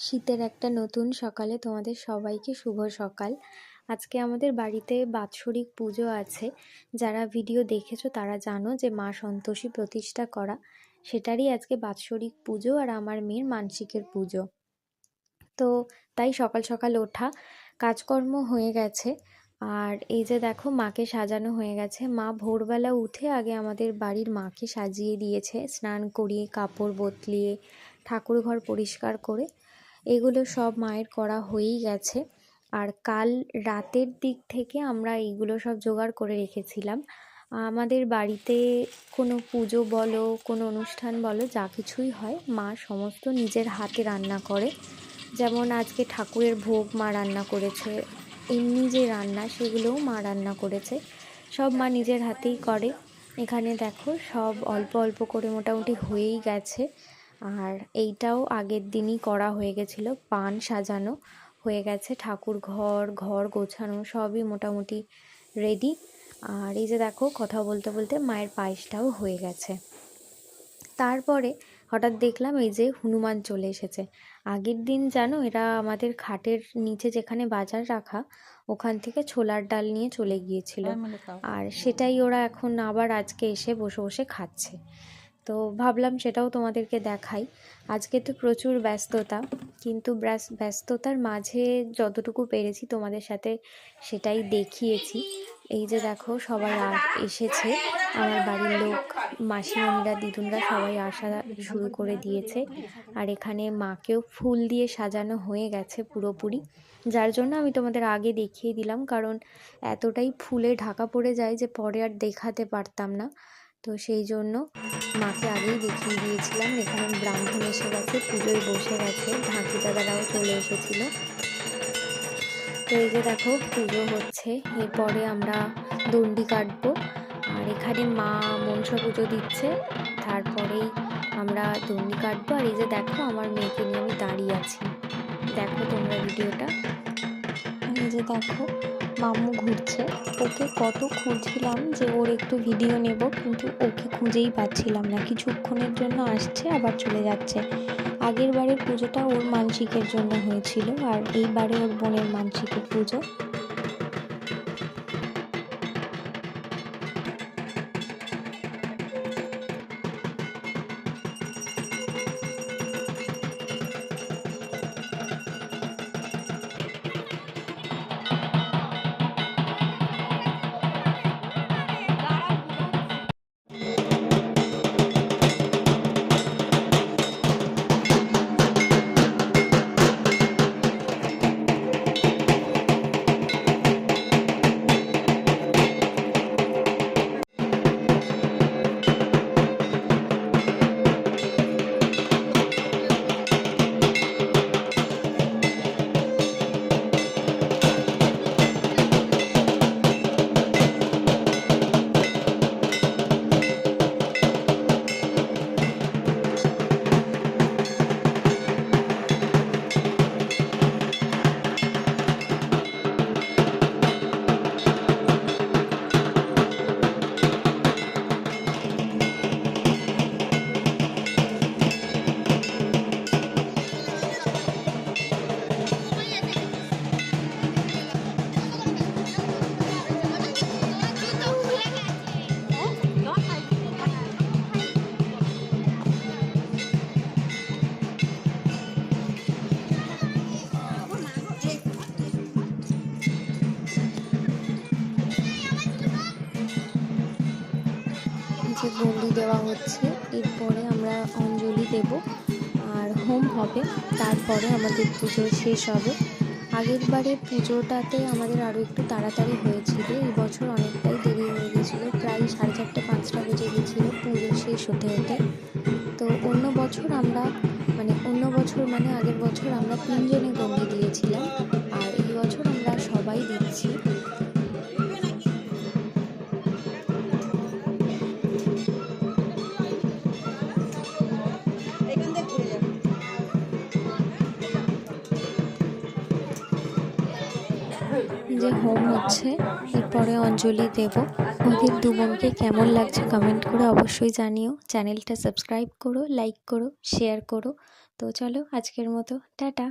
শীতের একটা নতুন সকালে তোমাদের সবাইকে শুভ সকাল। আজকে আমাদের বাড়িতে বাৎসরিক পুজো আছে। যারা ভিডিও দেখেছো তারা জানো যে মা সন্তোষী প্রতিষ্ঠা করা, সেটারই আজকে বাৎসরিক পুজো আর আমার মেয়ের মানসিকের পুজো। তো তাই সকাল সকাল ওঠা, কাজকর্ম হয়ে গেছে। আর এই যে দেখো মাকে সাজানো হয়ে গেছে। মা ভোরবেলা উঠে আগে আমাদের বাড়ির মাকে সাজিয়ে দিয়েছে, স্নান করিয়ে কাপড় বদলিয়ে ঠাকুর ঘর পরিষ্কার করে। এগুলো সব মায়ের করা হয়েই গেছে। আর কাল রাতের দিক থেকে আমরা এইগুলো সব জোগাড় করে রেখেছিলাম। আমাদের বাড়িতে কোনো পুজো বলো, কোনো অনুষ্ঠান বলো, যা কিছুই হয় মা সমস্ত নিজের হাতে রান্না করে। যেমন আজকে ঠাকুরের ভোগ মা রান্না করেছে, এমনি যে রান্না সেগুলোও মা রান্না করেছে, সব মা নিজের হাতেই করে। এখানে দেখো সব অল্প অল্প করে মোটামুটি হয়েই গেছে। আর এইটাও আগের দিনই করা হয়ে গেছিলো, পান সাজানো হয়ে গেছে, ঠাকুর ঘর গোছানো সবই মোটামুটি রেডি। আর এই যে দেখো কথা বলতে বলতে মায়ের পায়েসটাও হয়ে গেছে। তারপরে হঠাৎ দেখলাম এই যে হনুমান চলে এসেছে। আগের দিন জানো এরা আমাদের খাটের নিচে যেখানে বাজার রাখা, ওখান থেকে ছোলার ডাল নিয়ে চলে গিয়েছিল। আর সেটাই ওরা এখন আবার আজকে এসে বসে বসে খাচ্ছে। তো ভাবলাম সেটাও তোমাদেরকে দেখাই। আজকে তো প্রচুর ব্যস্ততা, কিন্তু ব্যস্ততার মাঝে যতটুকু পেরেছি তোমাদের সাথে সেটাই দেখিয়েছি। এই যে দেখো সবাই এসেছে, আমার বাড়ির লোক, মাসিমণিরা, দিদুনরা সবাই আসা শুরু করে দিয়েছে। আর এখানে মাকেও ফুল দিয়ে সাজানো হয়ে গেছে পুরোপুরি, যার জন্য আমি তোমাদের আগে দেখিয়ে দিলাম, কারণ এতটাই ফুলে ঢাকা পড়ে যায় যে পরে আর দেখাতে পারতাম না। তো সেই জন্য মাকে আগেই দেখিয়ে দিয়েছিলাম। এখানে ব্রাহ্মণ এসে গেছে, পুজোয় বসে গেছে, ঢাকি দাদারাও চলে এসেছিল। তো এই যে দেখো পুজো হচ্ছে, এরপরে আমরা দণ্ডি কাটবো। আর এখানে মা মনসা পুজো দিচ্ছে, তারপরেই আমরা দণ্ডি কাটবো। আর এই যে দেখো আমার মেয়েকে নিয়ে আমি দাঁড়িয়ে আছি, দেখো তোমরা ভিডিওটা। এই যে দেখো মাম্মু ঘুরছে, ওকে কত খুঁজছিলাম যে ওর একটু ভিডিও নেব, কিন্তু ওকে খুঁজেই পাচ্ছিলাম না। কিছুক্ষণের জন্য আসছে আবার চলে যাচ্ছে। আগের বারের পুজোটা ওর মানসিকের জন্য হয়েছিল, আর এইবারে ওর বোনের মানসিকের পুজো। যে বন্দি দেওয়া হচ্ছে, এরপরে আমরা অঞ্জলি দেব আর হোম হবে, তারপরে আমাদের পুজো শেষ হবে। আগের বারের পুজোটাতে আমাদের আরও একটু তাড়াতাড়ি হয়েছিল, এই বছর অনেকটাই দেরি হয়ে গেছিলো, প্রায় 4:30 5টা বেজে গেছিলো পুজো শেষ হতে হতে। তো অন্য বছর মানে আগের বছর আমরা 3 জনে বন্দি দিয়েছিলাম, আর এই বছর আমরা সবাই দিচ্ছি। যে হোম হচ্ছে, এরপরে অঞ্জলি দেব। ওদের দু বোনকে কেমন লাগছে কমেন্ট করে অবশ্যই জানিও। চ্যানেলটা সাবস্ক্রাইব করো, লাইক করো, শেয়ার করো। তো চলো আজকের মতো টাটা।